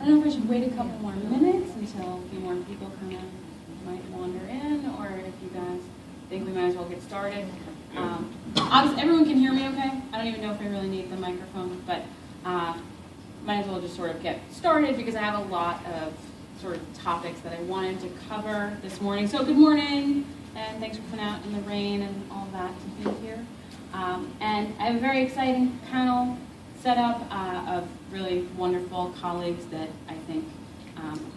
don't know if I should wait a couple more minutes until a few more people kind of might wander in, or if you guys think we might as well get started. Obviously, everyone can hear me okay? I don't even know if I really need the microphone, but might as well just sort of get started because I have a lot of sort of topics that I wanted to cover this morning. So good morning, and thanks for coming out in the rain and all that to be here. And I have a very exciting panel set up of really wonderful colleagues that I think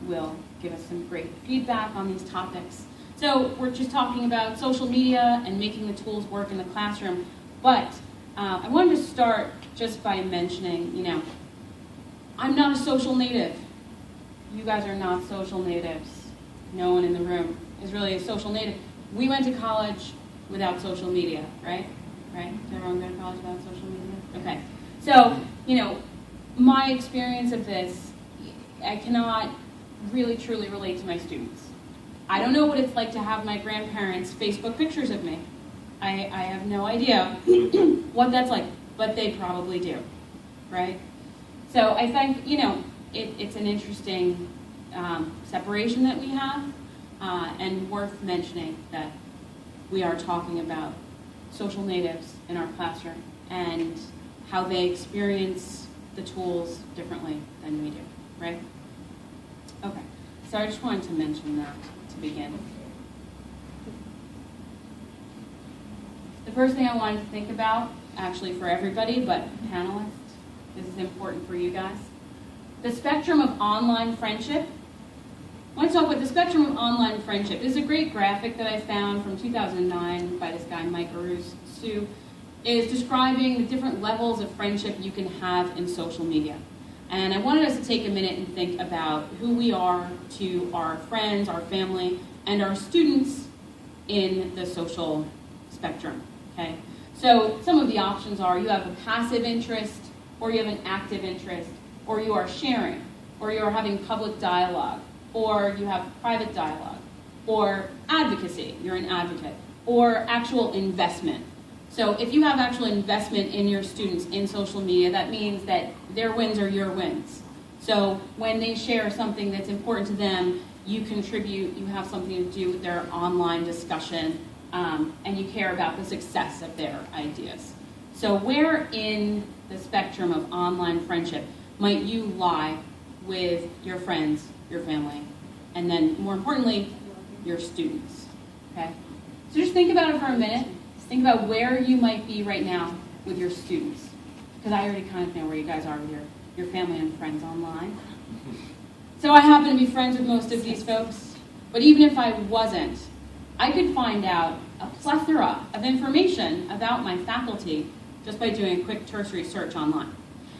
will give us some great feedback on these topics. So we're just talking about social media and making the tools work in the classroom, but I wanted to start just by mentioning, I'm not a social native. You guys are not social natives. No one in the room is really a social native. We went to college without social media, right? Right? Did everyone go to college without social media? Okay. So, my experience of this, I cannot really truly relate to my students. I don't know what it's like to have my grandparents' Facebook pictures of me. I have no idea what that's like, but they probably do, right? So I think, it's an interesting separation that we have, and worth mentioning that we are talking about social natives in our classroom and how they experience the tools differently than we do, right? Okay, so I just wanted to mention that to begin. The first thing I wanted to think about, actually for everybody, but panelists, this is important for you guys. The spectrum of online friendship. I want to talk about the spectrum of online friendship. This is a great graphic that I found from 2009 by this guy, Mike Arusu, is describing the different levels of friendship you can have in social media. And I wanted us to take a minute and think about who we are to our friends, our family, and our students in the social spectrum, okay? So some of the options are you have a passive interest, or you have an active interest, or you are sharing, or you are having public dialogue, or you have private dialogue, or advocacy, you're an advocate, or actual investment. So if you have actual investment in your students in social media, that means that their wins are your wins. So when they share something that's important to them, you contribute, you have something to do with their online discussion, and you care about the success of their ideas. So where in the spectrum of online friendship might you lie with your friends, your family, and then more importantly, your students, okay? So just think about it for a minute. Think about where you might be right now with your students, because I already kind of know where you guys are with your family and friends online. So I happen to be friends with most of these folks, but even if I wasn't, I could find out a plethora of information about my faculty just by doing a quick tertiary search online.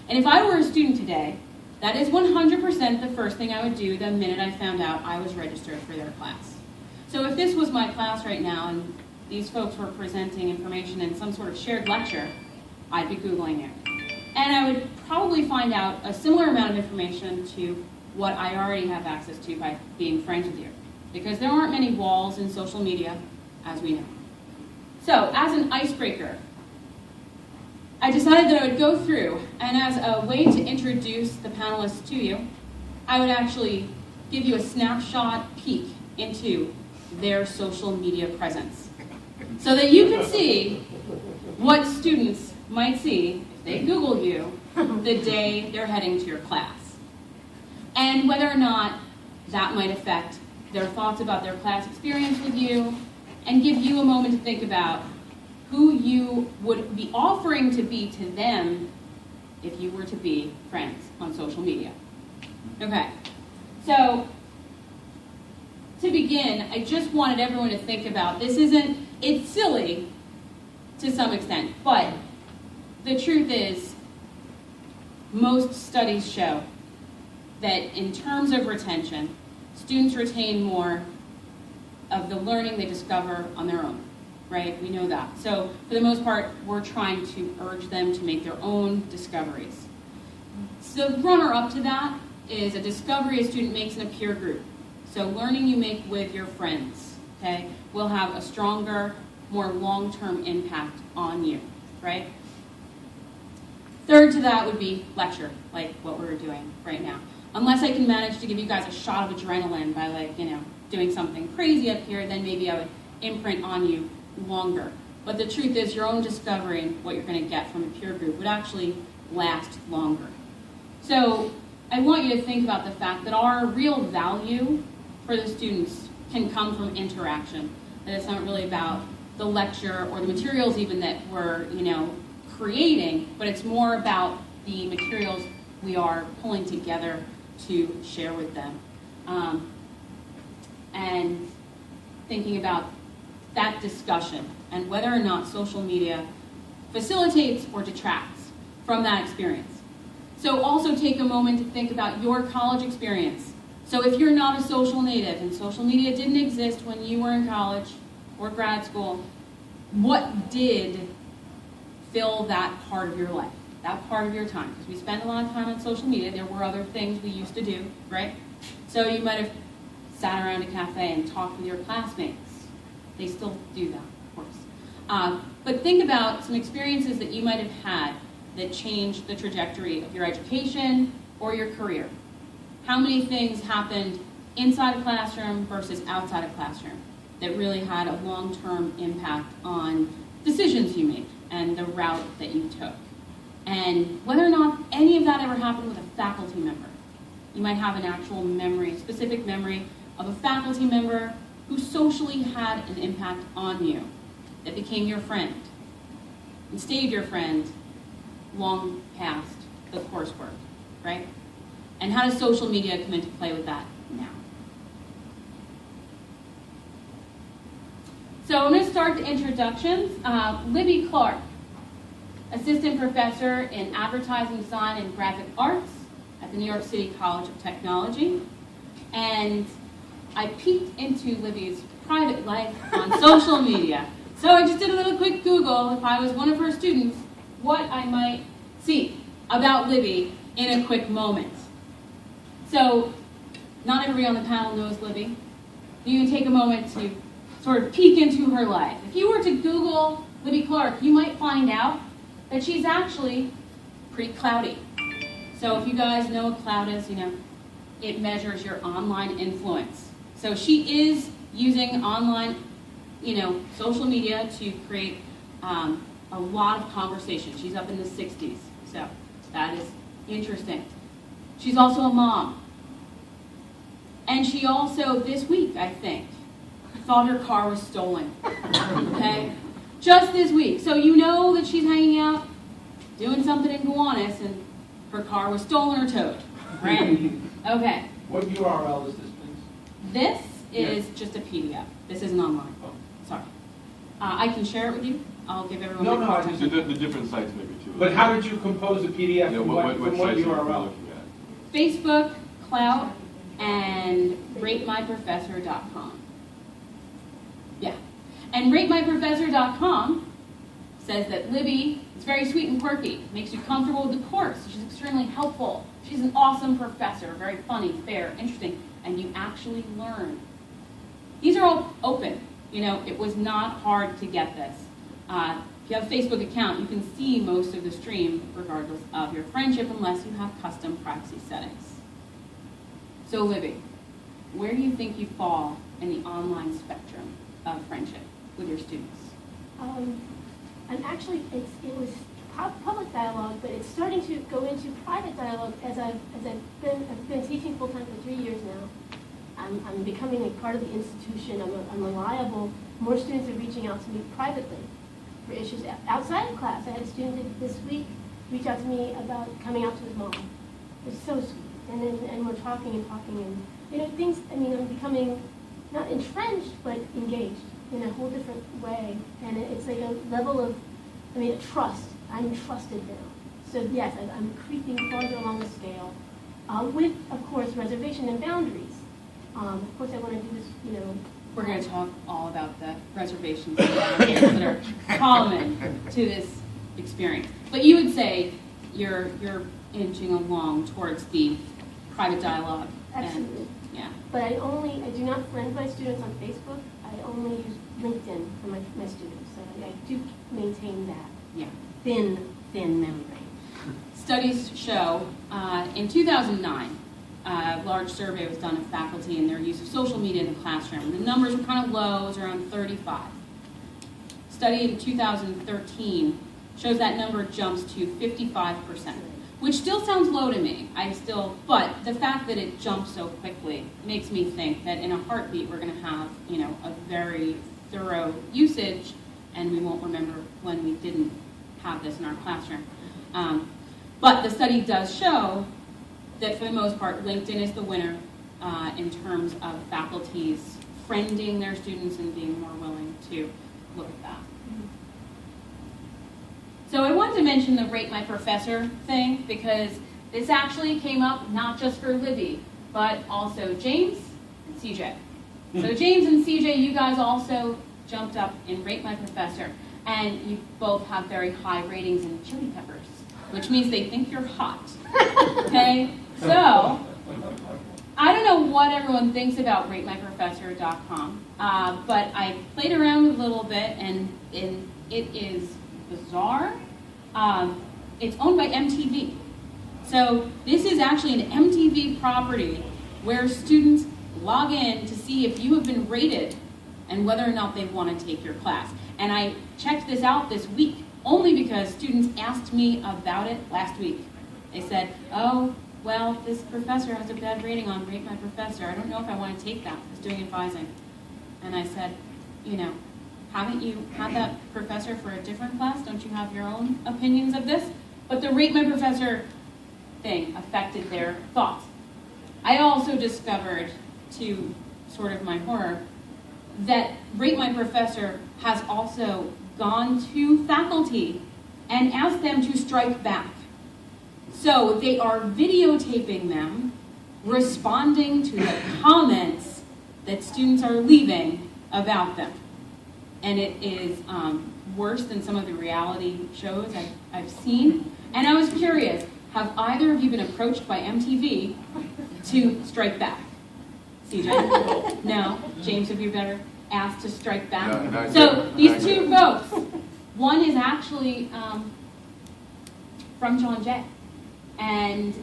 And if I were a student today, that is 100% the first thing I would do the minute I found out I was registered for their class. So if this was my class right now and these folks were presenting information in some sort of shared lecture, I'd be Googling it. And I would probably find out a similar amount of information to what I already have access to by being friends with you. Because there aren't many walls in social media, as we know. So, as an icebreaker, I decided that I would go through, and as a way to introduce the panelists to you, I would actually give you a snapshot peek into their social media presence, so that you can see what students might see if they Google you the day they're heading to your class, and whether or not that might affect their thoughts about their class experience with you, and give you a moment to think about who you would be offering to be to them if you were to be friends on social media. Okay, so to begin, I just wanted everyone to think about, it's silly to some extent, but the truth is, most studies show that in terms of retention, students retain more of the learning they discover on their own, right? We know that. So for the most part, we're trying to urge them to make their own discoveries. So the runner-up to that is a discovery a student makes in a peer group. So learning you make with your friends, okay, will have a stronger, more long-term impact on you, right? Third to that would be lecture, like what we're doing right now. Unless I can manage to give you guys a shot of adrenaline by, like, you know, doing something crazy up here, then maybe I would imprint on you longer. But the truth is, your own discovering what you're going to get from a peer group would actually last longer. So I want you to think about the fact that our real value for the students can come from interaction. That it's not really about the lecture or the materials even that we're, you know, creating, but it's more about the materials we are pulling together to share with them. And thinking about that discussion and whether or not social media facilitates or detracts from that experience. So also take a moment to think about your college experience. So if you're not a social native and social media didn't exist when you were in college or grad school, what did fill that part of your life, that part of your time? Because we spend a lot of time on social media. There were other things we used to do, right? So you might have sat around a cafe and talked with your classmates. They still do that, of course. But think about some experiences that you might have had that changed the trajectory of your education or your career. How many things happened inside a classroom versus outside a classroom that really had a long-term impact on decisions you made and the route that you took? And whether or not any of that ever happened with a faculty member. You might have an actual memory, specific memory of a faculty member who socially had an impact on you, that became your friend, and stayed your friend long past the coursework, right? And how does social media come into play with that now? So I'm going to start the introductions. Libby Clark, Assistant Professor in Advertising Design and Graphic Arts at the New York City College of Technology. And I peeked into Libby's private life on social media. So I just did a little quick Google, if I was one of her students, what I might see about Libby in a quick moment. So not everybody on the panel knows Libby. You can take a moment to sort of peek into her life. If you were to Google Libby Clark, you might find out that she's actually pretty cloudy. So if you guys know what cloud is, you know, it measures your online influence. So she is using online, you know, social media to create a lot of conversation. She's up in the 60s, so that is interesting. She's also a mom. And she also, this week, I think, thought her car was stolen, okay? Just this week. So you know that she's hanging out, doing something in Gowanus, and her car was stolen or towed, right? Okay. What URL is this, please? This is just a PDF. This isn't online. Oh. Sorry. I can share it with you. I'll give everyone No, my no, I contact. just... The different sites maybe too. But how did you compose a PDF from what sites are you URL? looking at? Facebook, Clout, and ratemyprofessor.com. Yeah. And ratemyprofessor.com says that Libby is very sweet and quirky, makes you comfortable with the course. She's extremely helpful. She's an awesome professor, very funny, fair, interesting, and you actually learn. These are all open. You know, it was not hard to get this. If you have a Facebook account, you can see most of the stream regardless of your friendship unless you have custom privacy settings. So Libby, where do you think you fall in the online spectrum of friendship with your students? I'm actually, it was public dialogue, but it's starting to go into private dialogue as I've been teaching full-time for 3 years now. I'm becoming a part of the institution. I'm reliable. More students are reaching out to me privately for issues outside of class. I had a student this week reach out to me about coming out to his mom. It's so sweet. And we're talking and you know, things, I mean, I'm becoming not entrenched, but engaged in a whole different way. And it's like a level of, I mean, a trust. I'm trusted now. So yes, I'm creeping farther along the scale with, of course, reservation and boundaries. Of course, I want to do this, you know. We're going to talk all about the reservations and boundaries that are common to this experience. But you would say you're inching along towards the private dialogue. Absolutely. And, yeah. But I do not friend my students on Facebook. I only use LinkedIn for my students. So I do maintain that Yeah. thin membrane. Studies show in 2009 a large survey was done of faculty and their use of social media in the classroom. The numbers were kind of low, it was around 35. Study in 2013 shows that number jumps to 55%, which still sounds low to me. But the fact that it jumps so quickly makes me think that in a heartbeat we're going to have, a very thorough usage, and we won't remember when we didn't have this in our classroom. But the study does show that for the most part, LinkedIn is the winner in terms of faculty's friending their students and being more willing to look at that. So I wanted to mention the Rate My Professor thing because this actually came up not just for Libby, but also James and CJ. So James and CJ, you guys also jumped up in Rate My Professor, and you both have very high ratings in chili peppers, which means they think you're hot. Okay? So, I don't know what everyone thinks about ratemyprofessor.com, but I played around a little bit, and it is bizarre. It's owned by MTV. So this is actually an MTV property where students log in to see if you have been rated and whether or not they want to take your class. And I checked this out this week only because students asked me about it last week. They said, oh, well, this professor has a bad rating on Rate My Professor. I don't know if I want to take that. I was doing advising. And I said, haven't you had that professor for a different class? Don't you have your own opinions of this? But the Rate My Professor thing affected their thoughts. I also discovered, to sort of my horror, that Rate My Professor has also gone to faculty and asked them to strike back. So they are videotaping them, responding to the comments that students are leaving about them. And it is worse than some of the reality shows I've seen. And I was curious, have either of you been approached by MTV to strike back? CJ? No? James, have you ever asked to strike back? No, so these two folks, one is actually from John Jay. And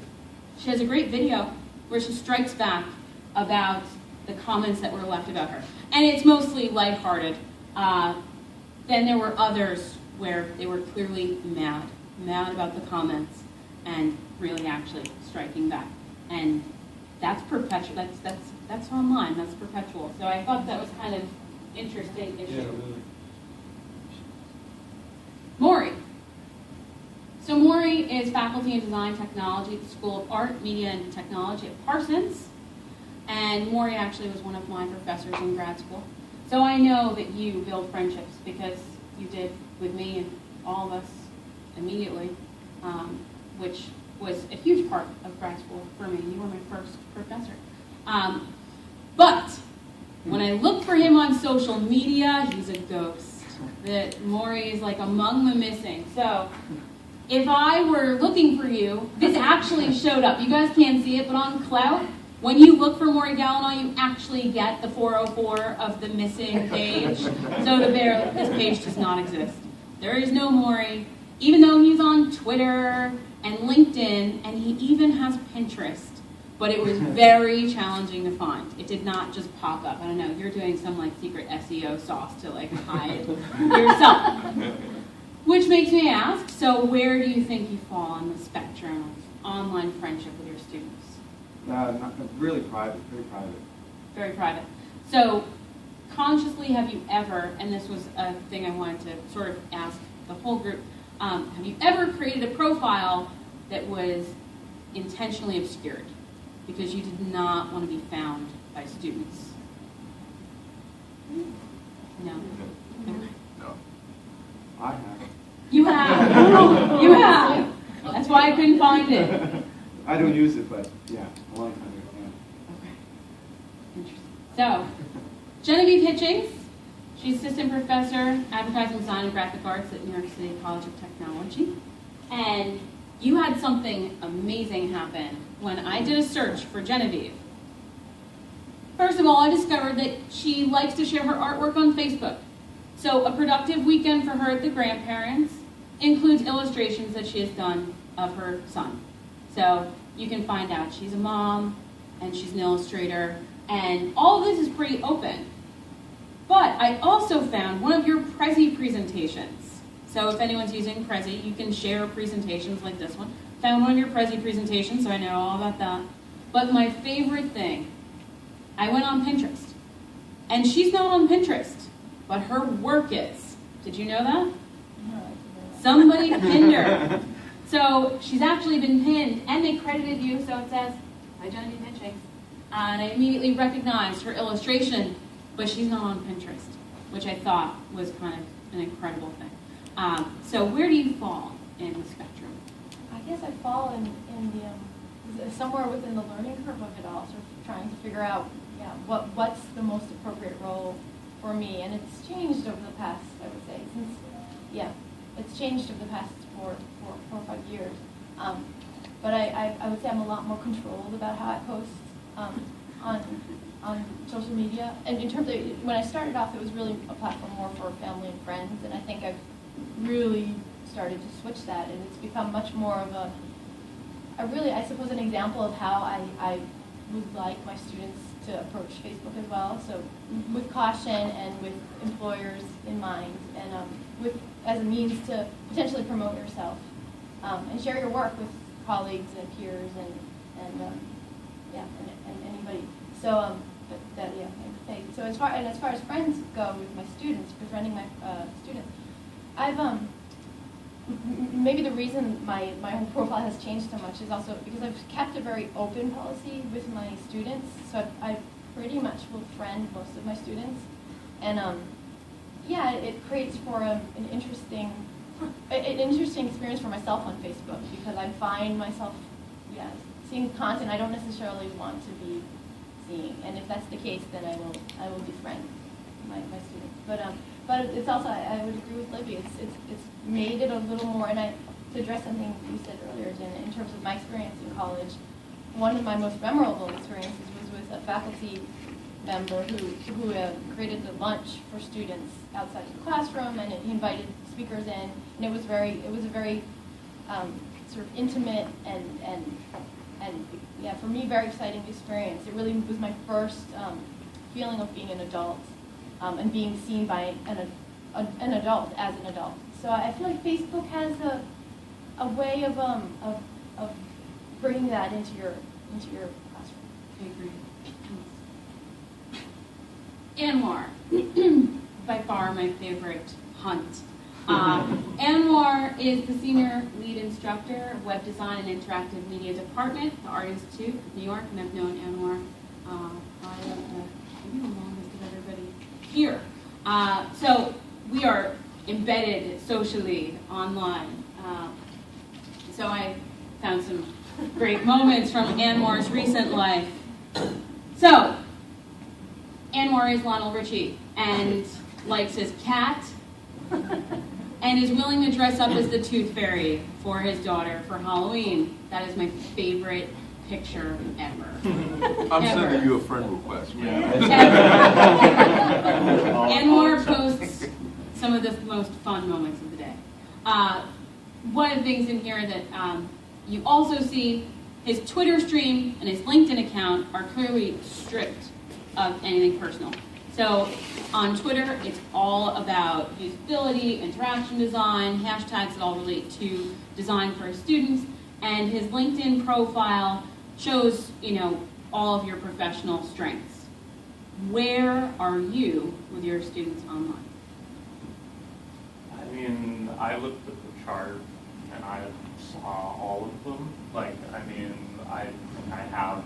she has a great video where she strikes back about the comments that were left about her. And it's mostly lighthearted. Then there were others where they were clearly mad about the comments and really actually striking back. And that's perpetual. That's online. That's perpetual. So I thought that was kind of interesting issue. Yeah, really. Morry. So Morry is faculty in design technology at the School of Art, Media, and Technology at Parsons. And Morry actually was one of my professors in grad school. So I know that you build friendships because you did with me and all of us immediately, which was a huge part of grad school for me. You were my first professor. But when I look for him on social media, he's a ghost. That Morry is like among the missing. So if I were looking for you, this actually showed up. You guys can't see it, but on Clout, when you look for Maury Galonoy, you actually get the 404 of the missing page. So this page does not exist. There is no Morry, even though he's on Twitter and LinkedIn, and he even has Pinterest. But it was very challenging to find. It did not just pop up. I don't know, you're doing some secret SEO sauce to hide yourself. Which makes me ask, so where do you think you fall on the spectrum of online friendship with your students? Not really private, very private. Very private. So consciously have you ever, and this was a thing I wanted to sort of ask the whole group, have you ever created a profile that was intentionally obscured because you did not want to be found by students? No? Okay. No. I have. You have. You have. That's why I couldn't find it. I don't use it, but yeah, a long time ago. Yeah. Okay. Interesting. So, Genevieve Hitchings, she's assistant professor, advertising design and graphic arts at New York City College of Technology. And you had something amazing happen when I did a search for Genevieve. First of all, I discovered that she likes to share her artwork on Facebook. So a productive weekend for her at the grandparents includes illustrations that she has done of her son. So you can find out she's a mom, and she's an illustrator, and all of this is pretty open. But I also found one of your Prezi presentations. So if anyone's using Prezi, you can share presentations like this one. Found one of your Prezi presentations, so I know all about that. But my favorite thing, I went on Pinterest. And she's not on Pinterest, but her work is. Did you know that? Somebody pinned her. So she's actually been pinned, and they credited you, so it says, by Genevieve Hitchings. And I immediately recognized her illustration, but she's not on Pinterest, which I thought was kind of an incredible thing. So where do you fall in the spectrum? I guess I fall in the somewhere within the learning curve of it all, sort of trying to figure out, yeah, what's the most appropriate role for me, and it's changed over the past, I would say, it's changed over the past four or 5 years. But I would say I'm a lot more controlled about how I post on social media. And in terms of, when I started off, it was really a platform more for family and friends, and I think I've really started to switch that, and it's become much more of I suppose, an example of how I would like my students to approach Facebook as well. So with caution and with employers in mind, and as a means to potentially promote yourself and share your work with colleagues and peers and anybody. So so as far as friends go with my students, befriending my students, I've maybe the reason my whole profile has changed so much is also because I've kept a very open policy with my students. So I pretty much will friend most of my students, and it creates for an interesting experience for myself on Facebook, because I find myself seeing content I don't necessarily want to be seeing, and if that's the case, then I will befriend my students. But it's also, I would agree with Libby, it's made it a little more, and to address something you said earlier, Jenna, in terms of my experience in college, one of my most memorable experiences was with a faculty member who created a lunch for students outside of the classroom, and he invited speakers in, and it was a very sort of intimate and for me, very exciting experience. It really was my first feeling of being an adult and being seen by an adult as an adult. So I feel like Facebook has a way of bringing that into your classroom. I agree. Anwar, by far my favorite hunt. Anwar is the senior lead instructor of web design and interactive media department at the Art Institute of New York, and I've known Anwar maybe the longest of everybody here. So we are embedded socially online. So I found some great moments from Anwar's recent life. So Anwar is Lionel Richie and likes his cat and is willing to dress up as the Tooth Fairy for his daughter for Halloween. That is my favorite picture ever. I'm sending you a friend request. Anwar posts some of the most fun moments of the day. One of the things in here that you also see, his Twitter stream and his LinkedIn account are clearly stripped of anything personal. So on Twitter, it's all about usability, interaction design, hashtags that all relate to design for students, and his LinkedIn profile shows, all of your professional strengths. Where are you with your students online? I mean, I looked at the chart and I saw all of them. I have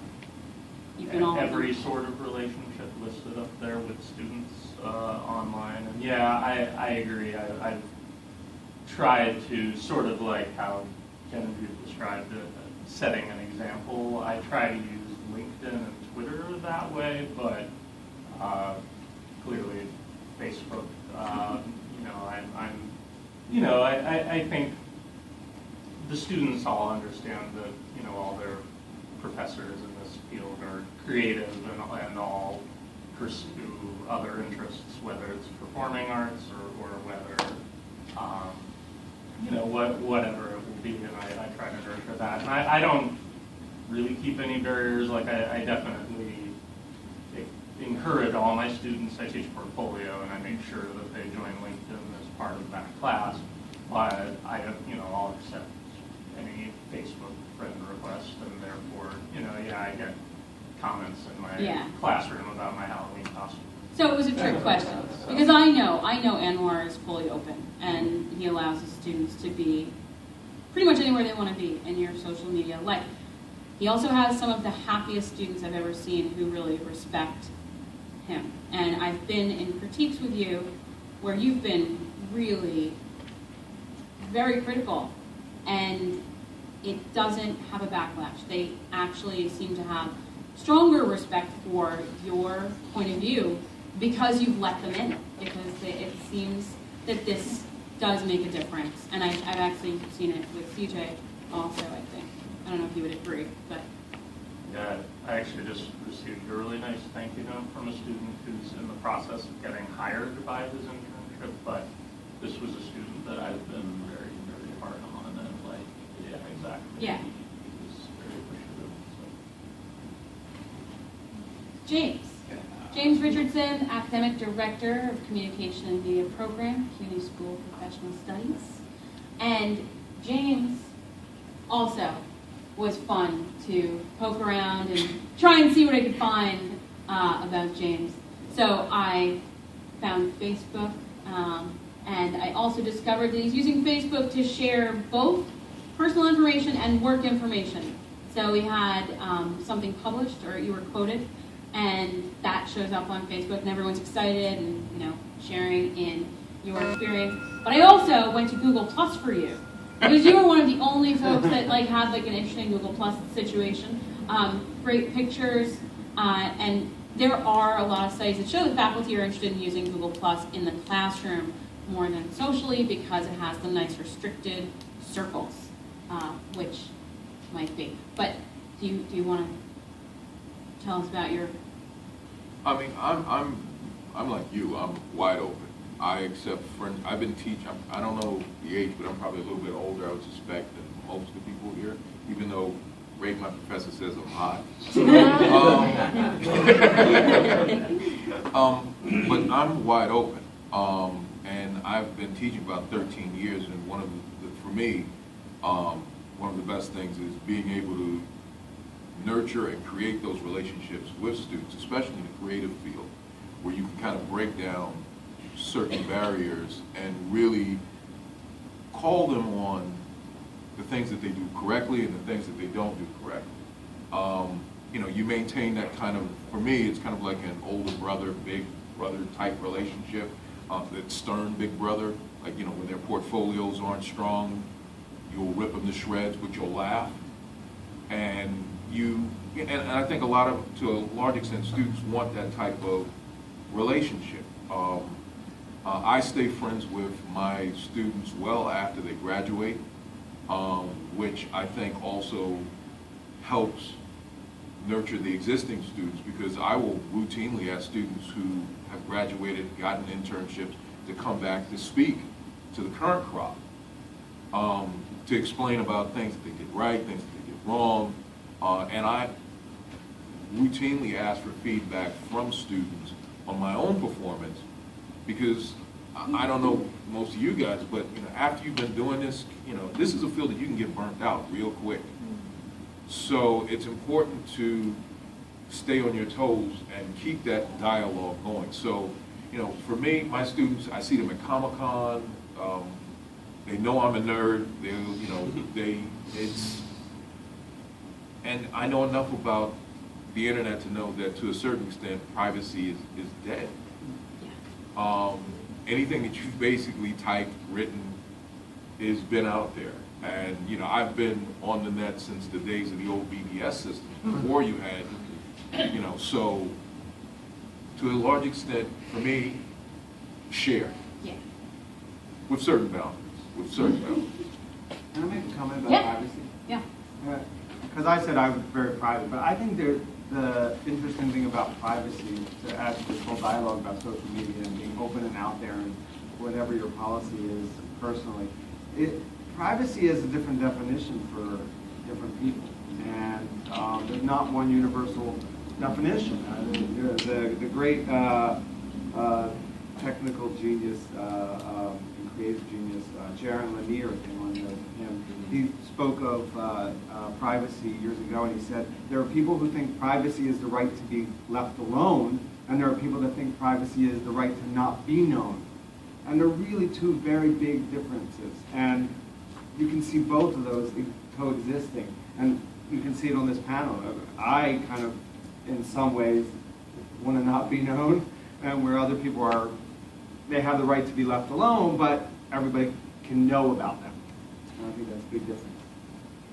every sort of relationship listed up there with students online. And yeah, I agree. I've tried to sort of like how Genevieve described it, setting an example. I try to use LinkedIn and Twitter that way, but clearly Facebook, I think the students all understand that, all their professors in this field are creative and all pursue other interests, whether it's performing arts or whether, whatever it will be, and I try to nurture that. And I don't really keep any barriers. Like I definitely encourage all my students. I teach portfolio, and I make sure that they join LinkedIn as part of that class. But I'll accept any Facebook friend request, and therefore, I get comments in my classroom about my Halloween costume. So it was a trick question, because I know Anwar is fully open, and he allows his students to be pretty much anywhere they want to be in your social media life. He also has some of the happiest students I've ever seen who really respect him. And I've been in critiques with you where you've been really very critical, and it doesn't have a backlash. They actually seem to have stronger respect for your point of view because you've let them in, because it seems that this does make a difference. And I've actually seen it with CJ also, I think. I don't know if you would agree, but. Yeah, I actually just received a really nice thank you note from a student who's in the process of getting hired by his internship, but this was a student that I've been very, very hard on, and exactly. Yeah. He was very appreciative. So. James Richardson, Academic Director of Communication and Media Program, CUNY School of Professional Studies. And James also was fun to poke around and try and see what I could find about James. So I found Facebook, and I also discovered that he's using Facebook to share both personal information and work information. So we had something published, or you were quoted, and that shows up on Facebook, and everyone's excited and sharing in your experience. But I also went to Google Plus for you, because you were one of the only folks that had an interesting Google Plus situation. Great pictures, and there are a lot of studies that show that faculty are interested in using Google Plus in the classroom more than socially because it has the nice restricted circles, which might be. But do you want to tell us about your? I mean, I'm like you. I'm wide open. I accept friends. I've been teaching. I don't know the age, but I'm probably a little bit older, I would suspect, than most of the people here. Even though Ray, my professor, says I'm hot. But I'm wide open, and I've been teaching about 13 years. And for me, one of the best things is being able to nurture and create those relationships with students, especially in the creative field, where you can kind of break down certain barriers and really call them on the things that they do correctly and the things that they don't do correctly. You maintain that kind of, for me, it's kind of like an older brother, big brother type relationship, that stern big brother, when their portfolios aren't strong, you'll rip them to shreds, but you'll laugh. And I think to a large extent, students want that type of relationship. I stay friends with my students well after they graduate, which I think also helps nurture the existing students, because I will routinely ask students who have graduated, gotten internships, to come back to speak to the current crop, to explain about things that they did right, things that they did wrong, and I routinely ask for feedback from students on my own performance, because I don't know most of you guys, but after you've been doing this, this is a field that you can get burnt out real quick. So it's important to stay on your toes and keep that dialogue going. So, for me, my students, I see them at Comic-Con. They know I'm a nerd. And I know enough about the internet to know that to a certain extent, privacy is dead. Anything that you've basically typed, written, has been out there. And, I've been on the net since the days of the old BBS system, before you had, so to a large extent, for me, share. Yeah. With certain boundaries, Can I make a comment about privacy? Yeah. Because I said I was very private, but I think the interesting thing about privacy, to add to this whole dialogue about social media and being open and out there and whatever your policy is personally, privacy is a different definition for different people. And there's not one universal definition. The great technical genius and creative genius, Jaron Lanier, came on him. He spoke of privacy years ago, and he said there are people who think privacy is the right to be left alone, and there are people that think privacy is the right to not be known. And they're really two very big differences. And you can see both of those coexisting. And you can see it on this panel. I kind of, in some ways, want to not be known, and where other people are, they have the right to be left alone, but everybody can know about them. And I think that's a big difference.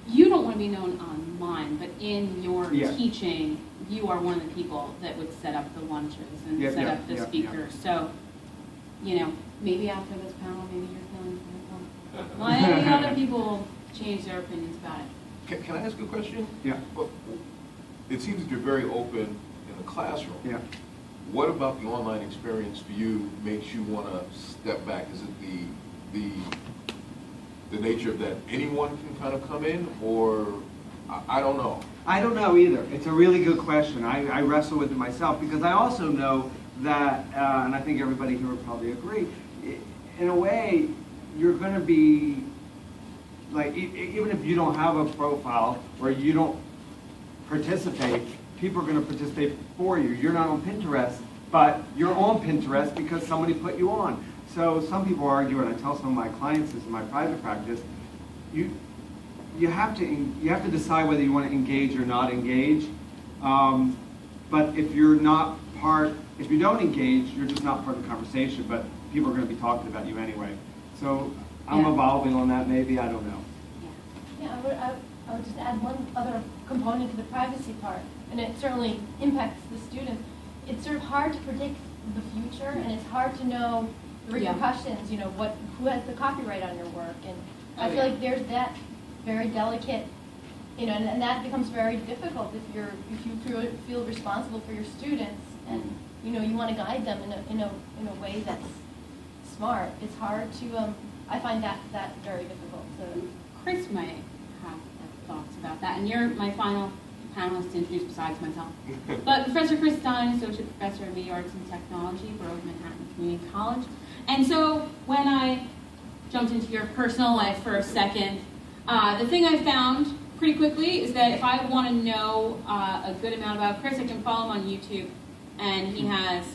You don't want to be known online, but in your Yeah. teaching, you are one of the people that would set up the lunches and set up the speakers. So, you know, maybe after this panel, maybe you're feeling critical. Well, any other people change their opinions about it. Can I ask a question? Yeah. Well, it seems that you're very open in the classroom. Yeah. What about the online experience for you makes you want to step back? Is it the nature of that anyone can kind of come in, or I don't know? I don't know either. It's a really good question. I wrestle with it myself because I also know that, and I think everybody here would probably agree, in a way, you're going to be, like, even if you don't have a profile or you don't participate, people are going to participate for you. You're not on Pinterest, but you're on Pinterest because somebody put you on. So some people argue, and I tell some of my clients this in my private practice, you have to decide whether you want to engage or not engage. But if you're not if you don't engage, you're just not part of the conversation. But people are going to be talking about you anyway. So I'm evolving on that. Maybe, I don't know. Yeah, I would just add one other component to the privacy part, and it certainly impacts the student. It's sort of hard to predict the future, and it's hard to know the repercussions. You know, who has the copyright on your work, and I feel like there's that very delicate, you know, and that becomes very difficult if you feel responsible for your students, and you know you want to guide them in a way that's smart. It's hard to I find that very difficult. So Chris might have thoughts about that, and you're my final panelist to introduce besides myself. But Professor Chris Stein, Associate Professor of Media Arts and Technology, Borough of Manhattan Community College. And so when I jumped into your personal life for a second, the thing I found pretty quickly is that if I want to know a good amount about Chris, I can follow him on YouTube, and he has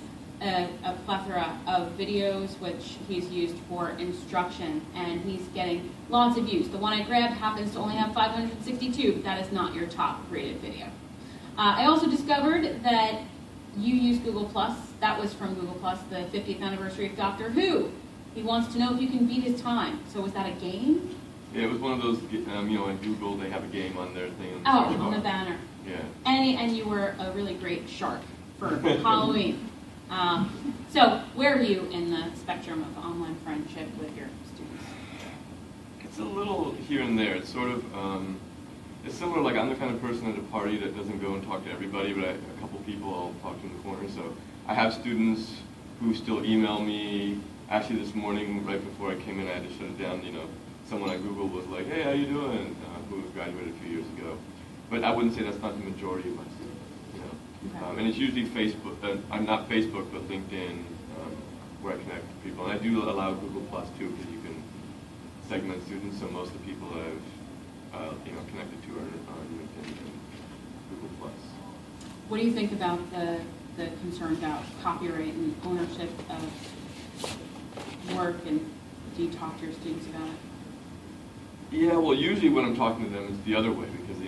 a plethora of videos which he's used for instruction, and he's getting lots of views. The one I grabbed happens to only have 562, but that is not your top rated video. I also discovered that you use Google+. That was from Google+, the 50th anniversary of Doctor Who. He wants to know if you can beat his time. So was that a game? Yeah, it was one of those, you know, in Google, they have a game on their thing. On the banner. Yeah. And you were a really great shark for Halloween. So where are you in the spectrum of online friendship with your students? It's a little here and there. It's sort of, it's similar, like I'm the kind of person at a party that doesn't go and talk to everybody, but a couple people I'll talk to in the corner. So I have students who still email me. Actually this morning, right before I came in, I had to shut it down. You know, someone I Googled was like, hey, how you doing? Who graduated a few years ago. But I wouldn't say that's not the majority of my students. Okay. And it's usually Facebook, I'm not Facebook, but LinkedIn, where I connect with people. And I do allow Google Plus too, because you can segment students. So most of the people I've connected to are on LinkedIn and Google Plus. What do you think about the concern about copyright and ownership of work, and do you talk to your students about it? Yeah, well, usually when I'm talking to them, it's the other way, because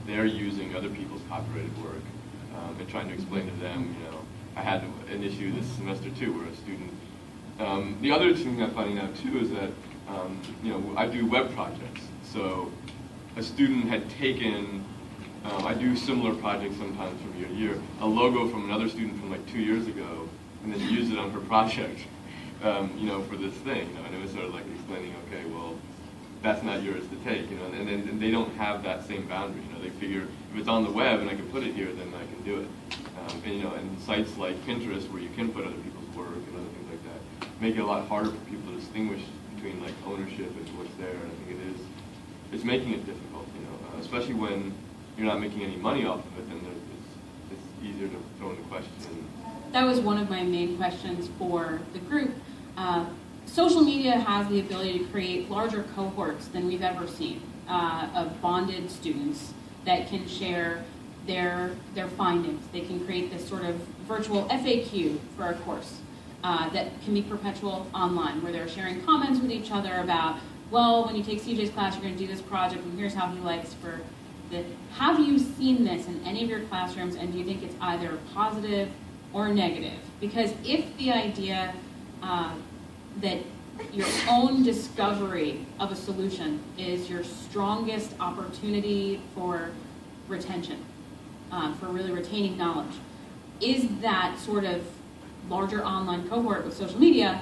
they're using other people's copyrighted work. And trying to explain to them, I had an issue this semester too, where a student. The other thing I'm finding out too is that, I do web projects. So a student had taken, I do similar projects sometimes from year to year, a logo from another student from like 2 years ago, and then used it on her project, for this thing, and it was sort of like explaining, okay, well, that's not yours to take, and they don't have that same boundary, they figure if it's on the web and I can put it here, then I can do it. And sites like Pinterest, where you can put other people's work and other things like that, make it a lot harder for people to distinguish between like ownership and what's there, and I think it's making it difficult, especially when you're not making any money off of it, then it's easier to throw in the question. That was one of my main questions for the group. Social media has the ability to create larger cohorts than we've ever seen of bonded students that can share their findings. They can create this sort of virtual FAQ for a course that can be perpetual online, where they're sharing comments with each other about, well, when you take CJ's class, you're going to do this project, and here's how he likes for the. Have you seen this in any of your classrooms, and do you think it's either positive or negative? Because if the idea that your own discovery of a solution is your strongest opportunity for retention, for really retaining knowledge, is that sort of larger online cohort with social media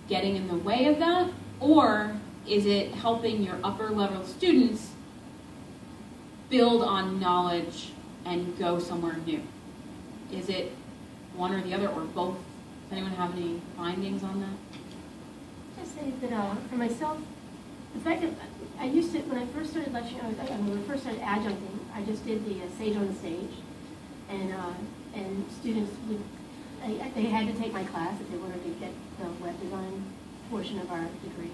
getting in the way of that, or is it helping your upper level students build on knowledge and go somewhere new? Is it one or the other, or both? Does anyone have any findings on that? Just say that for myself, the fact that I used to, when I first started lecturing, when I first started adjuncting, I just did the Sage on the Stage, and students would, they had to take my class if they wanted to get the web design portion of our degree.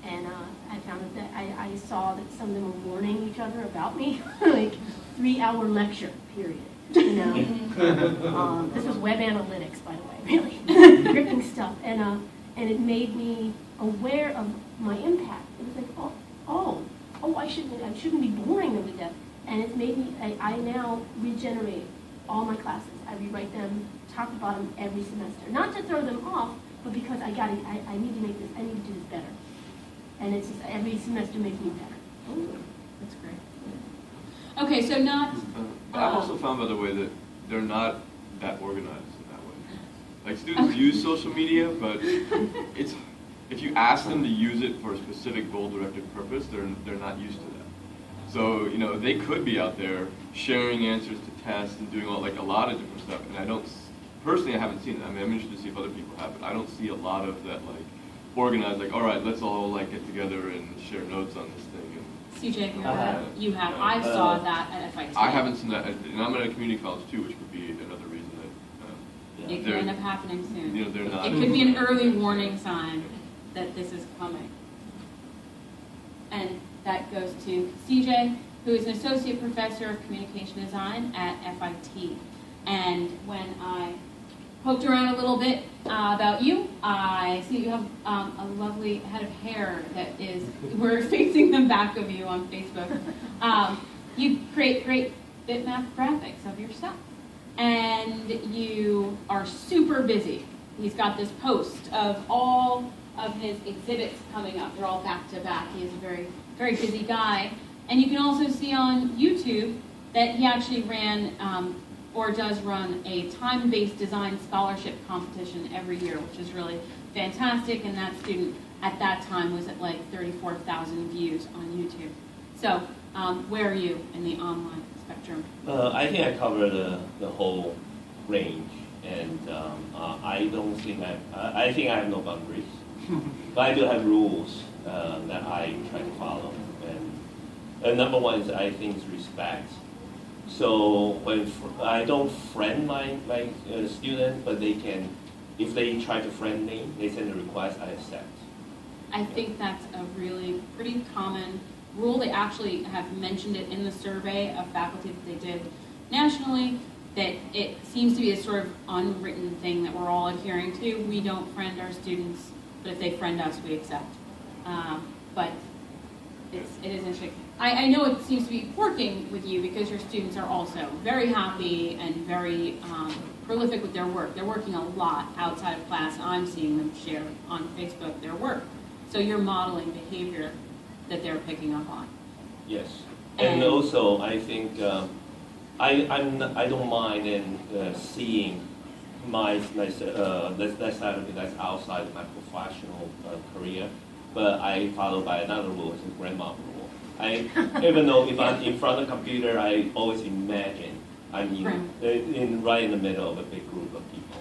And I found that I saw that some of them were warning each other about me, like 3-hour lecture period. You know, this was web analytics, by the way, really gripping stuff, and it made me aware of my impact. It was like, oh, I shouldn't be boring them to death, and it's made me. I now regenerate all my classes. I rewrite them, talk about them every semester, not to throw them off, but because I need to make this. I need to do this better, and it's just every semester makes me better. Ooh, that's great. Okay, so not. But I've also found, by the way, that they're not that organized in that way. Like, students use social media, but it's if you ask them to use it for a specific goal-directed purpose, they're not used to that. So, you know, they could be out there sharing answers to tests and doing a lot of different stuff. And I don't, personally, I haven't seen it. I mean, I'm interested to see if other people have it. I don't see a lot of that, like, organized, like, all right, let's all, like, get together and share notes on this thing. CJ, you have. I saw that at FIT. I haven't seen that, and I'm at a community college too, which could be another reason that it could end up happening soon. You know, they're not. It could be an early warning sign that this is coming. And that goes to CJ, who is an associate professor of communication design at FIT. And when I poked around a little bit about you, I see you have a lovely head of hair that is, we're facing the back of you on Facebook. You create great bitmap graphics of yourself. And you are super busy. He's got this post of all of his exhibits coming up. They're all back to back. He is a very, very busy guy. And you can also see on YouTube that he actually ran or does run a time-based design scholarship competition every year, which is really fantastic. And that student at that time was at like 34,000 views on YouTube. So where are you in the online spectrum? I think I cover the whole range, and I don't think I think I have no boundaries, but I do have rules that I try to follow. And number one is I think is respect. So when I don't friend my student, but they can, if they try to friend me, they send a request, I accept. I think that's a really pretty common rule. They actually have mentioned it in the survey of faculty that they did nationally, that it seems to be a sort of unwritten thing that we're all adhering to. We don't friend our students, but if they friend us, we accept. But it is interesting. I know it seems to be working with you because your students are also very happy and very prolific with their work. They're working a lot outside of class. I'm seeing them share on Facebook their work. So you're modeling behavior that they're picking up on. Yes, and also I think I don't mind in seeing that side of it that's outside of my professional career, but I follow by another rule, it's a grandma rule. Even though if I'm in front of the computer, I always imagine I'm right in the middle of a big group of people.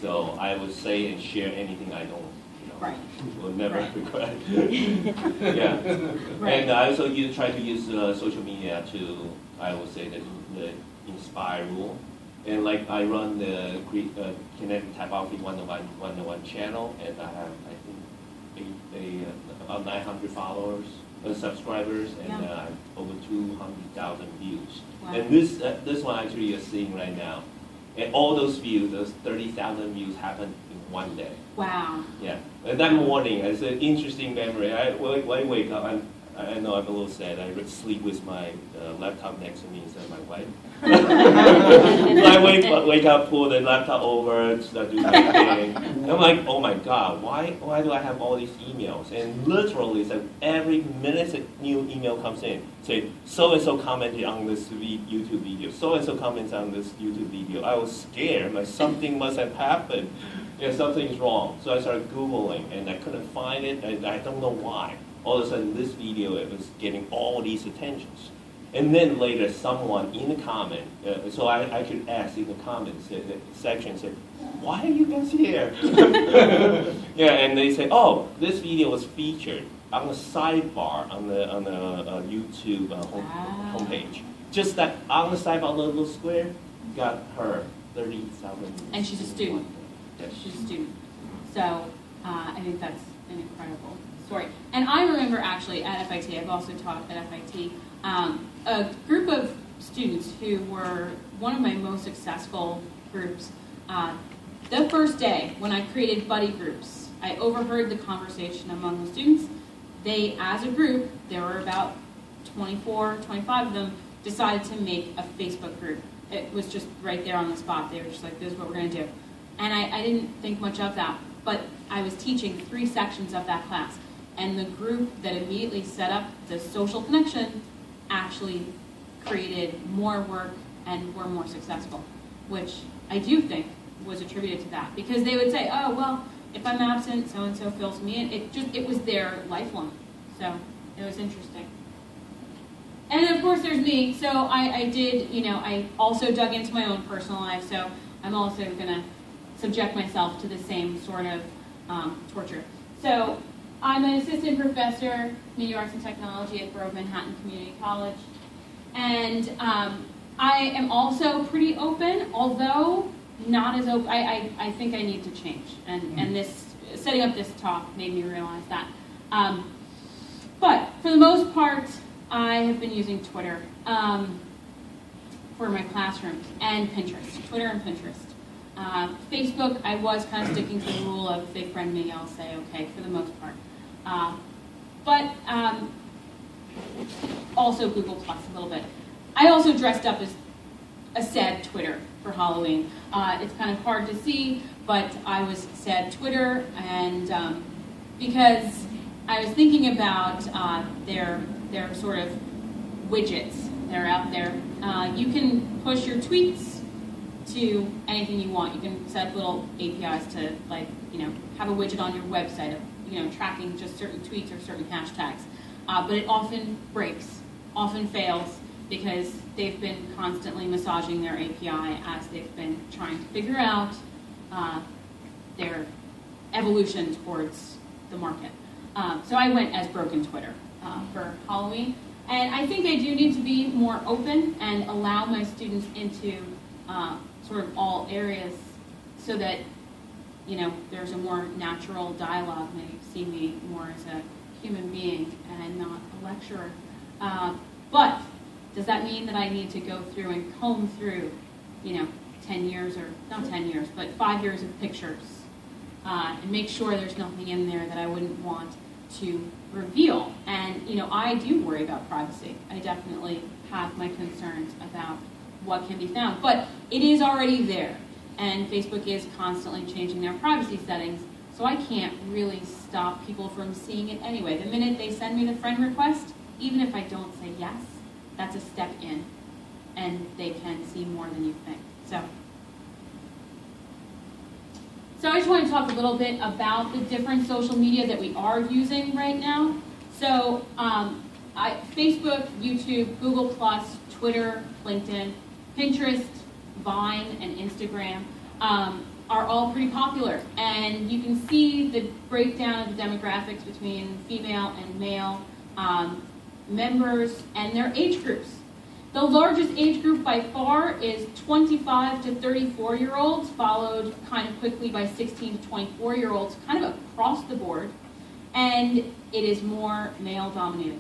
So I would say and share anything I don't Right. Will never Right. regret. Yeah. Right. And I also try to use social media to, I would say, the inspire rule. And like I run the Kinetic Typography 101 channel, and I have, I think, about 900 followers, subscribers, and over 200,000 views. Wow. And this one actually you're seeing right now. And all those views, those 30,000 views happened in one day. Wow. Yeah. And that morning, it's an interesting memory. When I wake up, I know I'm a little sad. I sleep with my laptop next to me instead of my wife. So I wake up, pull the laptop over, start doing my thing. And I'm like, oh my God, why do I have all these emails? And literally, it's like every minute a new email comes in, say, so-and-so commented on this YouTube video, so-and-so comments on this YouTube video. I was scared, like something must have happened. Yeah, something's wrong. So I started Googling, and I couldn't find it, and I don't know why. All of a sudden, this video, it was getting all these attentions. And then later, someone in the comment, so I could ask in the comments section, said, why are you guys here? Yeah, and they say, oh, this video was featured on the sidebar on the YouTube homepage. Just that on the sidebar, little square, got her 30,000. And she's a student. Yes. She's a student. So I think that's an incredible story. And I remember actually at FIT, I've also taught at FIT, a group of students who were one of my most successful groups. The first day when I created buddy groups, I overheard the conversation among the students. They, as a group, there were about 24, 25 of them, decided to make a Facebook group. It was just right there on the spot. They were just like, this is what we're going to do. And I didn't think much of that, but I was teaching 3 sections of that class. And the group that immediately set up the social connection actually created more work and were more successful, which I do think was attributed to that. Because they would say, oh, well, if I'm absent, so-and-so fills me in. It was their lifeline. So it was interesting. And of course there's me. So I did, I also dug into my own personal life. So I'm also going to subject myself to the same sort of torture. So I'm an assistant professor, media arts and technology at Borough Manhattan Community College. And I am also pretty open, although not as open. I think I need to change. And this setting up this talk made me realize that. But for the most part, I have been using Twitter for my classrooms and Pinterest, Twitter and Pinterest. Facebook, I was kind of sticking to the rule of if they friend me, I'll say okay for the most part. But also Google Plus a little bit. I also dressed up as a sad Twitter for Halloween. It's kind of hard to see, but I was sad Twitter, and because I was thinking about their sort of widgets that are out there. You can push your tweets to anything you want. You can set up little APIs to, like, have a widget on your website of, tracking just certain tweets or certain hashtags. But it often breaks, often fails, because they've been constantly massaging their API as they've been trying to figure out their evolution towards the market. So I went as Broken Twitter for Halloween. And I think I do need to be more open and allow my students into sort of all areas so that, there's a more natural dialogue and they see me more as a human being and not a lecturer. But does that mean that I need to go through and comb through, 10 years, or not 10 years, but 5 years of pictures and make sure there's nothing in there that I wouldn't want to reveal? And, I do worry about privacy. I definitely have my concerns about what can be found. But it is already there. And Facebook is constantly changing their privacy settings, so I can't really stop people from seeing it anyway. The minute they send me the friend request, even if I don't say yes, that's a step in, and they can see more than you think. So I just want to talk a little bit about the different social media that we are using right now. So Facebook, YouTube, Google+, Twitter, LinkedIn, Pinterest, Vine, and Instagram. are all pretty popular. And you can see the breakdown of the demographics between female and male members and their age groups. The largest age group by far is 25 to 34-year-olds, followed kind of quickly by 16 to 24-year-olds, kind of across the board. And it is more male-dominated,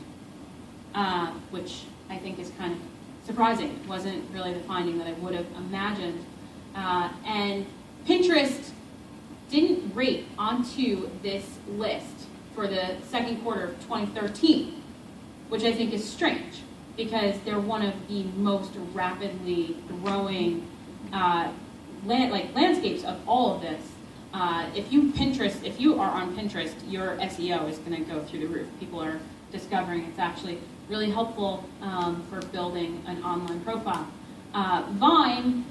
which I think is kind of surprising. It wasn't really the finding that I would have imagined. And Pinterest didn't rate onto this list for the second quarter of 2013, which I think is strange, because they're one of the most rapidly growing landscapes of all of this. If you are on Pinterest, your SEO is going to go through the roof. People are discovering it's actually really helpful for building an online profile. Vine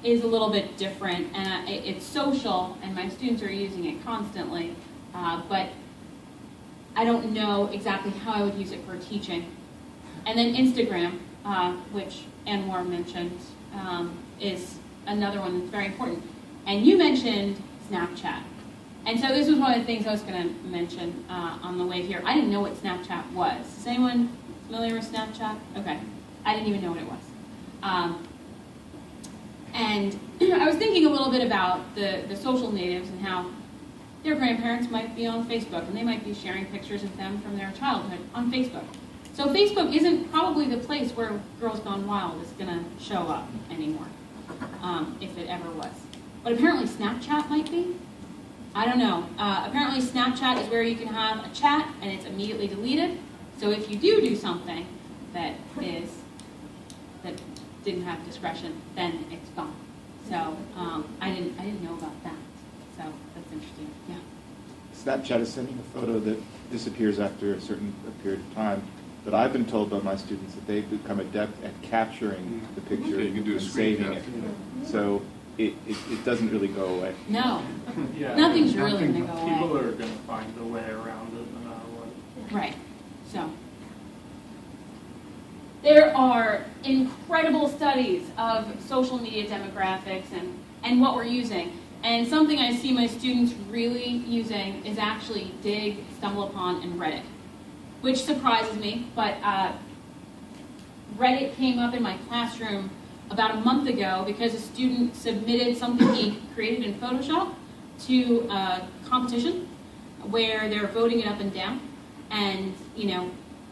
is a little bit different, and it's social, and my students are using it constantly, but I don't know exactly how I would use it for teaching. And then Instagram, which Anwar mentioned, is another one that's very important. And you mentioned Snapchat. And so this was one of the things I was going to mention on the way here. I didn't know what Snapchat was. Is anyone familiar with Snapchat? Okay. I didn't even know what it was. And I was thinking a little bit about the social natives and how their grandparents might be on Facebook, and they might be sharing pictures of them from their childhood on Facebook. So Facebook isn't probably the place where Girls Gone Wild is going to show up anymore, if it ever was. But apparently Snapchat might be. I don't know. Apparently Snapchat is where you can have a chat and it's immediately deleted. So if you do something that didn't have discretion, then it's gone. So I didn't know about that. So that's interesting. Yeah. Snapchat is sending a photo that disappears after a certain period of time. But I've been told by my students that they've become adept at capturing the picture you can do a and saving it. So it doesn't really go away. No. Yeah, Nothing's really going to go away. People are going to find a way around it no matter what. Right. So there are incredible studies of social media demographics and what we're using. And something I see my students really using is actually Dig, StumbleUpon, and Reddit, which surprises me, but Reddit came up in my classroom about a month ago because a student submitted something he created in Photoshop to a competition where they're voting it up and down. And,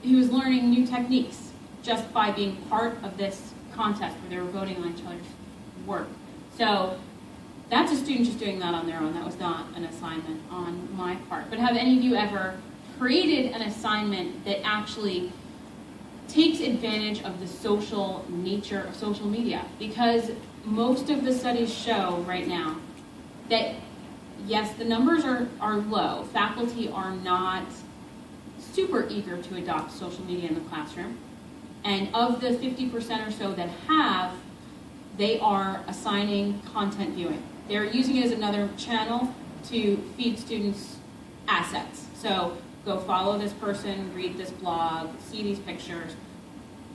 he was learning new techniques just by being part of this contest where they were voting on each other's work. So that's a student just doing that on their own. That was not an assignment on my part. But have any of you ever created an assignment that actually takes advantage of the social nature of social media? Because most of the studies show right now that, yes, the numbers are low. Faculty are not super eager to adopt social media in the classroom. And of the 50% or so that have, they are assigning content viewing. They're using it as another channel to feed students assets. So go follow this person, read this blog, see these pictures.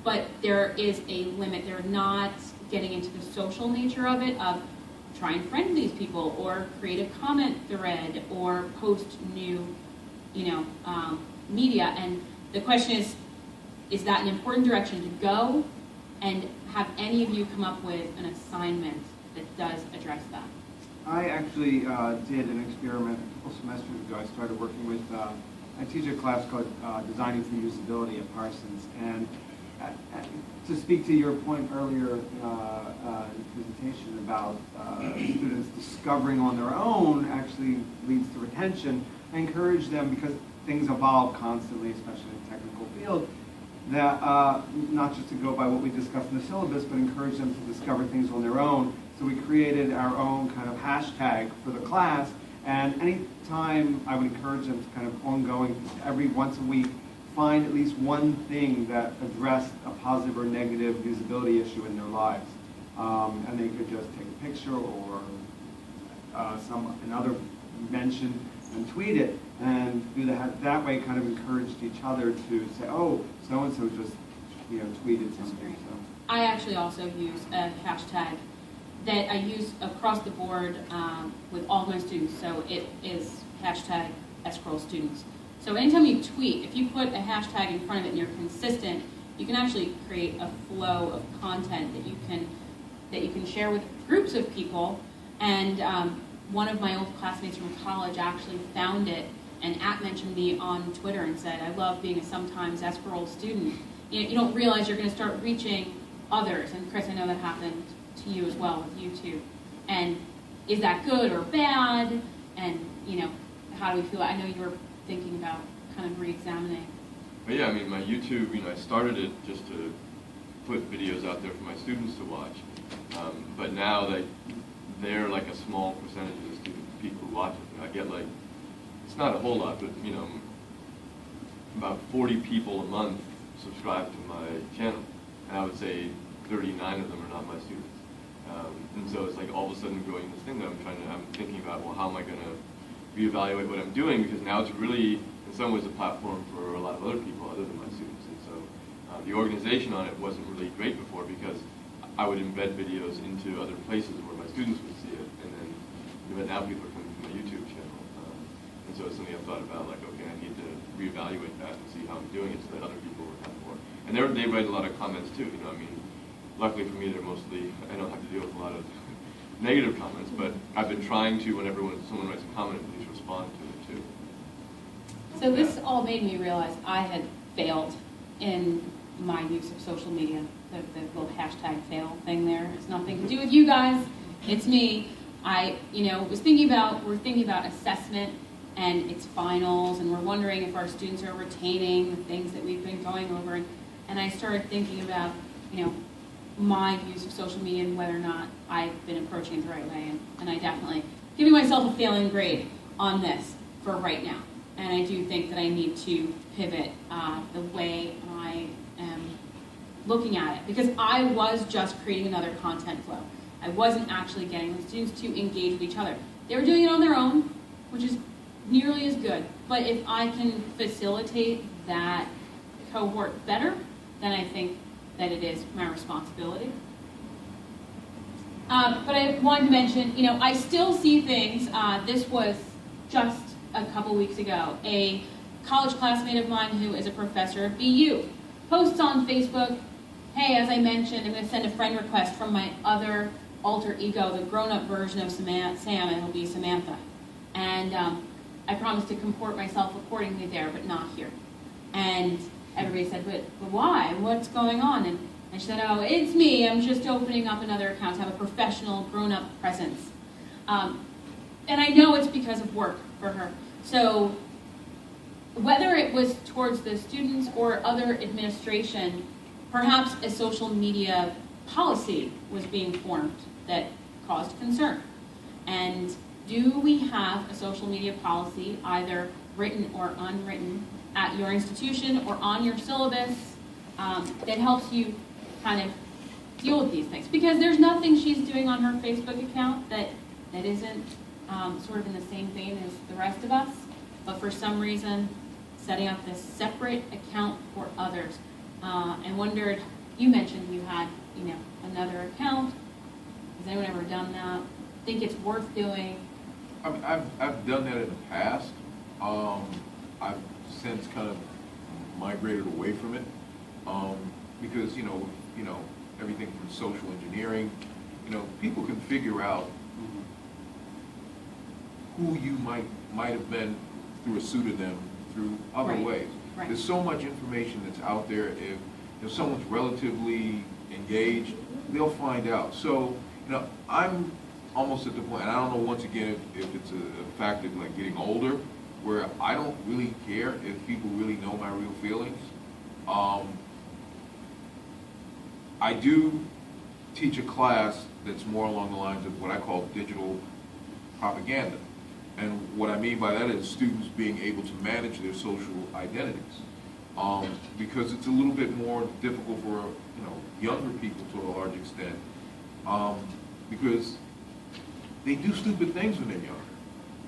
But there is a limit. They're not getting into the social nature of it, of try and friend these people, or create a comment thread, or post new, media. And the question is that an important direction to go? And have any of you come up with an assignment that does address that? I actually did an experiment a couple semesters ago. I started working with, I teach a class called Designing for Usability at Parsons. And to speak to your point earlier in the presentation about students discovering on their own actually leads to retention, I encourage them, because things evolve constantly, especially in the technical field, that not just to go by what we discussed in the syllabus, but encourage them to discover things on their own. So we created our own kind of hashtag for the class, and anytime I would encourage them to kind of ongoing, every once a week, find at least one thing that addressed a positive or negative usability issue in their lives. And they could just take a picture or another mention and tweet it, and do that way kind of encouraged each other to say, oh, so-and-so just tweeted something. So. I actually also use a hashtag that I use across the board with all of my students. So it is hashtag Esquirol students. So anytime you tweet, if you put a hashtag in front of it and you're consistent, you can actually create a flow of content that you can share with groups of people. And one of my old classmates from college actually found it and mentioned me on Twitter and said, I love being a sometimes Esquirol student. You don't realize you're going to start reaching others. And Chris, I know that happened to you as well with YouTube. And is that good or bad? And how do we feel? I know you were thinking about kind of re-examining. But yeah, I mean, my YouTube, I started it just to put videos out there for my students to watch. But now that they're like a small percentage of the student people who watch it, I get like, it's not a whole lot, but about 40 people a month subscribe to my channel, and I would say 39 of them are not my students. And so it's like all of a sudden growing this thing that I'm thinking about, well, how am I going to reevaluate what I'm doing, because now it's really, in some ways, a platform for a lot of other people other than my students. And so the organization on it wasn't really great before, because I would embed videos into other places where my students would see it, and then but now people are coming to my YouTube channel. And so it's something I've thought about, like, okay, I need to reevaluate that and see how I'm doing it so that other people will have more. And they write a lot of comments too, I mean, luckily for me, they're mostly, I don't have to deal with a lot of negative comments, but I've been trying to, whenever someone writes a comment, at least respond to it too. So this all made me realize I had failed in my use of social media. The little hashtag fail thing there. It's nothing to do with you guys. It's me. We're thinking about assessment and its finals, and we're wondering if our students are retaining the things that we've been going over. And I started thinking about, my use of social media and whether or not I've been approaching it the right way. And I definitely giving myself a failing grade on this for right now. And I do think that I need to pivot the way I am looking at it, because I was just creating another content flow. I wasn't actually getting the students to engage with each other. They were doing it on their own, which is nearly as good. But if I can facilitate that cohort better, then I think that it is my responsibility. But I wanted to mention, I still see things. This was just a couple weeks ago. A college classmate of mine who is a professor at BU posts on Facebook, hey, as I mentioned, I'm going to send a friend request from my other alter ego, the grown-up version of Sam, and it'll be Samantha. And I promised to comport myself accordingly there, but not here. And everybody said, but why? What's going on? And I said, oh, it's me. I'm just opening up another account to have a professional, grown-up presence. And I know it's because of work for her. So whether it was towards the students or other administration, perhaps a social media policy was being formed that caused concern. And do we have a social media policy, either written or unwritten, at your institution or on your syllabus that helps you kind of deal with these things? Because there's nothing she's doing on her Facebook account that isn't sort of in the same vein as the rest of us, but for some reason setting up this separate account for others. And wondered, you mentioned you had another account. Has anyone ever done that? Think it's worth doing? I've done that in the past. I've since kind of migrated away from it because everything from social engineering, people can figure out who you might have been through a pseudonym, through other ways. Right. There's so much information that's out there. If someone's relatively engaged, they'll find out. So I'm almost at the point, and I don't know once again if it's a fact of like getting older, where I don't really care if people really know my real feelings. I do teach a class that's more along the lines of what I call digital propaganda. And what I mean by that is students being able to manage their social identities. Because it's a little bit more difficult for younger people to a large extent, because they do stupid things when they're younger.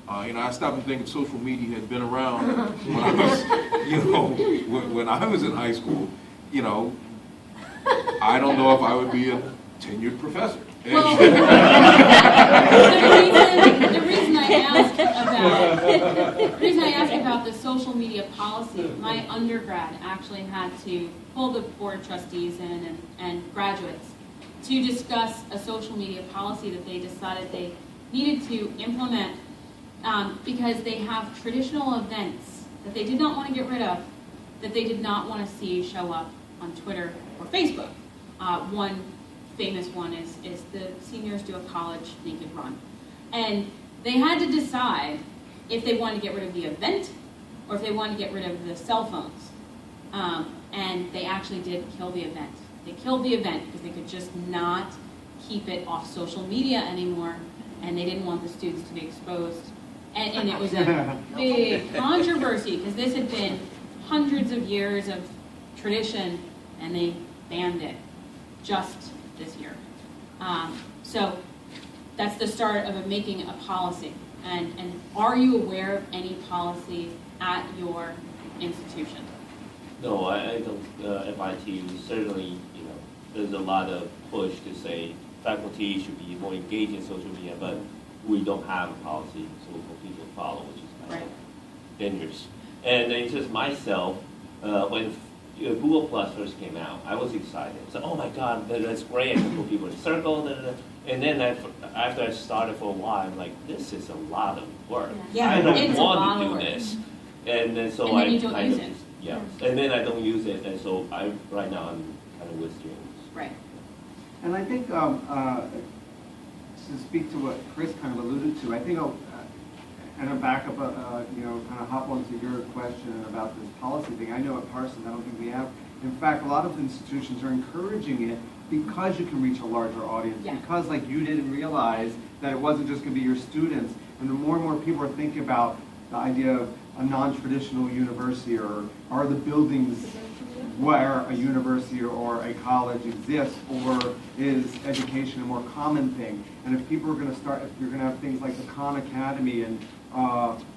I stopped and think if social media had been around when I was, when I was in high school, I don't know if I would be a tenured professor. Well, the reason I asked about the social media policy, my undergrad actually had to pull the board of trustees in and graduates to discuss a social media policy that they decided they needed to implement because they have traditional events that they did not want to get rid of, that they did not want to see show up on Twitter or Facebook. One famous one is the seniors do a college naked run. And they had to decide if they wanted to get rid of the event or if they wanted to get rid of the cell phones. And they actually did kill the event. They killed the event because they could just not keep it off social media anymore, and they didn't want the students to be exposed. And it was a big controversy because this had been hundreds of years of tradition, and they banned it just this year. So that's the start of making a policy. And are you aware of any policy at your institution? No, I don't. FIT certainly, there's a lot of push to say faculty should be more engaged in social media, but we don't have a policy so for people to follow, which is kind of dangerous. And it's just myself, when Google Plus first came out, I was excited. So, oh my God, that's great. I can put people in a circle. And then after I started for a while, I'm like, this is a lot of work. Yeah, I don't it's want to do this. And then so and then you don't use it. Yeah, and then I don't use it, and so right now I'm kind of with students. Right. And I think to speak to what Chris kind of alluded to, I think and I'll back up, kind of hop onto your question about this policy thing. I know at Parsons, I don't think we have. In fact, a lot of institutions are encouraging it because you can reach a larger audience. Yeah. Because, like, you didn't realize that it wasn't just going to be your students. And the more and more people are thinking about the idea of a non-traditional university, or are the buildings where a university or a college exists, or is education a more common thing? And if people are going to start, if you're going to have things like the Khan Academy and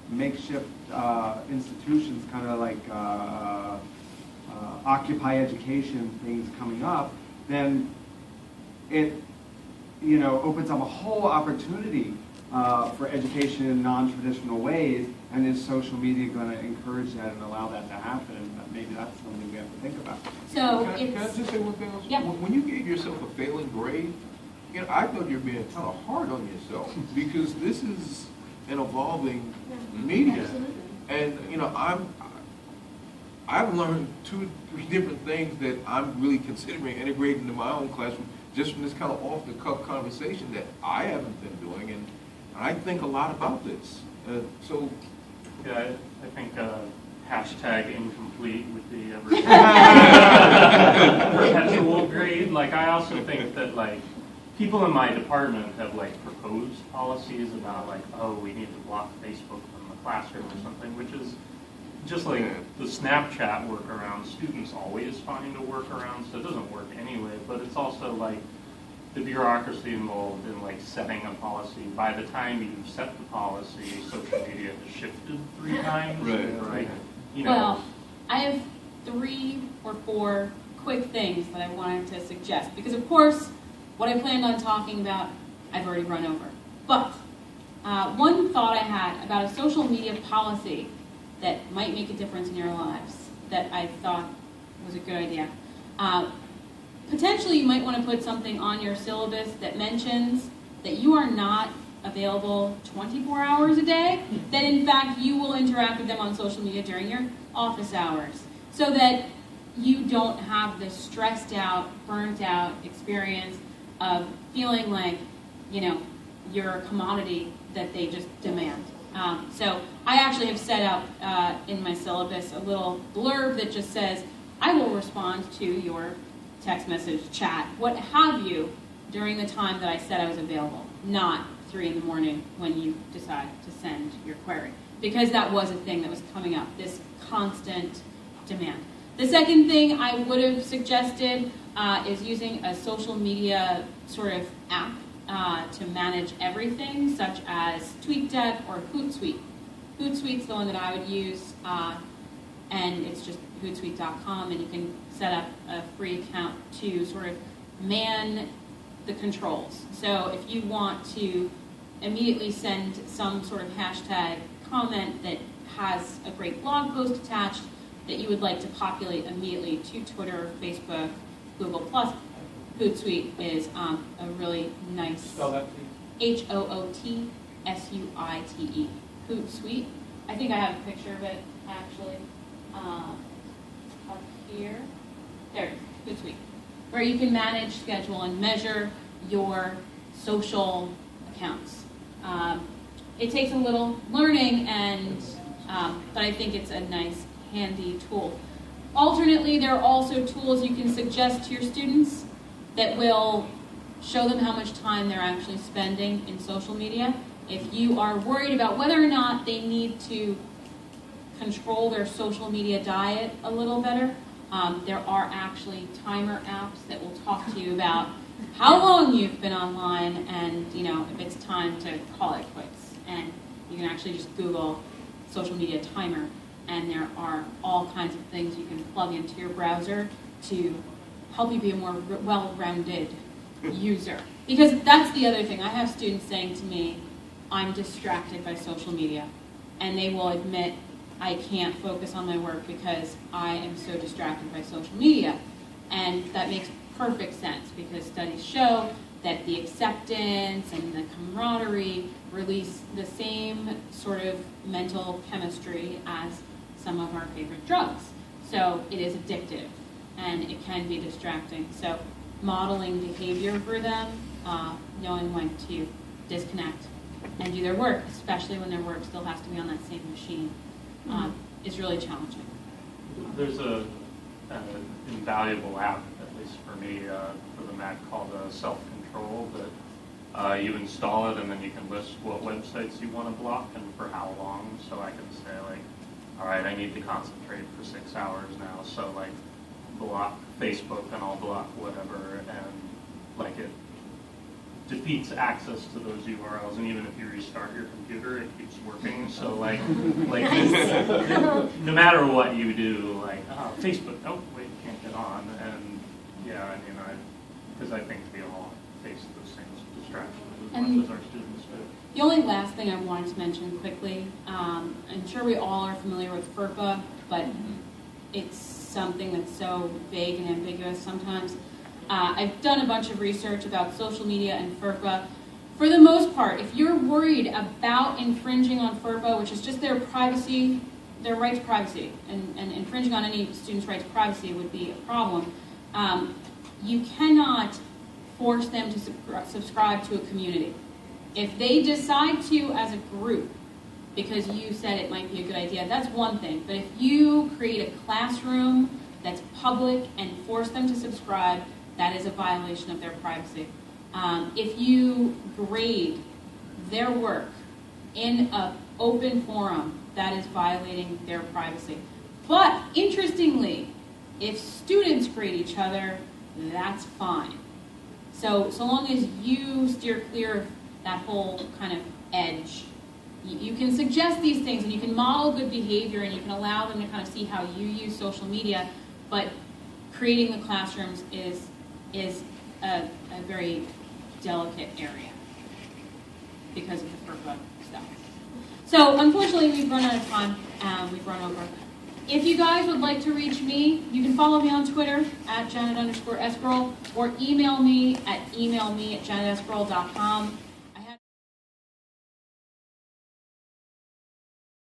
makeshift institutions, kind of like Occupy Education things coming up, then it opens up a whole opportunity for education in non-traditional ways. And is social media going to encourage that and allow that to happen? And maybe that's something we have to think about. So can I just say one thing else? Yeah. When you gave yourself a failing grade, I thought you were being kind of hard on yourself because this is an evolving media. Absolutely. And I've learned 2-3 different things that I'm really considering integrating into my own classroom just from this kind of off-the-cuff conversation that I haven't been doing, and I think a lot about this. Yeah, I think hashtag incomplete would be a perpetual grade. Like, I also think that, like, people in my department have, like, proposed policies about, like, oh, we need to block Facebook from the classroom or something, which is just like the Snapchat workaround. Students always find a workaround, so it doesn't work anyway, but it's also, like, the bureaucracy involved in, like, setting a policy. By the time you've set the policy, social media has shifted 3 times. Right. Well, I have 3 or 4 quick things that I wanted to suggest, because of course, what I planned on talking about, I've already run over. But one thought I had about a social media policy that might make a difference in your lives that I thought was a good idea. Potentially, you might want to put something on your syllabus that mentions that you are not available 24 hours a day, that in fact you will interact with them on social media during your office hours, so that you don't have this stressed out, burnt out experience of feeling like, you're a commodity that they just demand. So I actually have set out in my syllabus a little blurb that just says, I will respond to your text message, chat, what have you, during the time that I said I was available, not 3 in the morning when you decide to send your query. Because that was a thing that was coming up, this constant demand. The second thing I would have suggested is using a social media sort of app to manage everything, such as TweetDeck or Hootsuite. Hootsuite's the one that I would use, and it's just hootsuite.com, and you can set up a free account to sort of man the controls. So if you want to immediately send some sort of hashtag comment that has a great blog post attached that you would like to populate immediately to Twitter, Facebook, Google+. Hootsuite is a really nice... Spell that, please. Hootsuite. Hootsuite. I think I have a picture of it, actually, up here. There it is, Hootsuite, where you can manage, schedule, and measure your social accounts. It takes a little learning, but I think it's a nice, handy tool. Alternately, there are also tools you can suggest to your students that will show them how much time they're actually spending in social media. If you are worried about whether or not they need to control their social media diet a little better, there are actually timer apps that will talk to you about how long you've been online and, you know, if it's time to call it quits. And you can actually just Google social media timer, and there are all kinds of things you can plug into your browser to help you be a more well-rounded user. Because that's the other thing. I have students saying to me, I'm distracted by social media. And they will admit, I can't focus on my work because I am so distracted by social media. And that makes perfect sense because studies show that the acceptance and the camaraderie release the same sort of mental chemistry as some of our favorite drugs. So it is addictive and it can be distracting. So modeling behavior for them, knowing when to disconnect and do their work, especially when their work still has to be on that same machine, is really challenging. There's an invaluable app, at least for me, for the Mac called Self-Control that you install it and then you can list what websites you want to block and for how long. So I can say like, all right, I need to concentrate for 6 hours now, so like block Facebook and I'll block whatever, and like it defeats access to those URLs, and even if you restart your computer, it keeps working. So like no matter what you do, like Facebook, oh wait, can't get on, and yeah, I mean, because I think we all face those same distractions as much as our students do. The only last thing I wanted to mention quickly, I'm sure we all are familiar with FERPA, but it's something that's so vague and ambiguous sometimes. I've done a bunch of research about social media and FERPA. For the most part, if you're worried about infringing on FERPA, which is just their privacy, their right to privacy, and infringing on any student's right to privacy would be a problem, you cannot force them to subscribe to a community. If they decide to as a group, because you said it might be a good idea, that's one thing. But if you create a classroom that's public and force them to subscribe, that is a violation of their privacy. If you grade their work in an open forum, that is violating their privacy. But interestingly, if students grade each other, that's fine. So long as you steer clear of that whole kind of edge, you can suggest these things and you can model good behavior and you can allow them to kind of see how you use social media, but creating the classrooms is a very delicate area because of the FERPA stuff. So unfortunately, we've run out of time. We've run over. If you guys would like to reach me, you can follow me on Twitter at Janet_Esquirol or email me at janet@janetesquirol.com.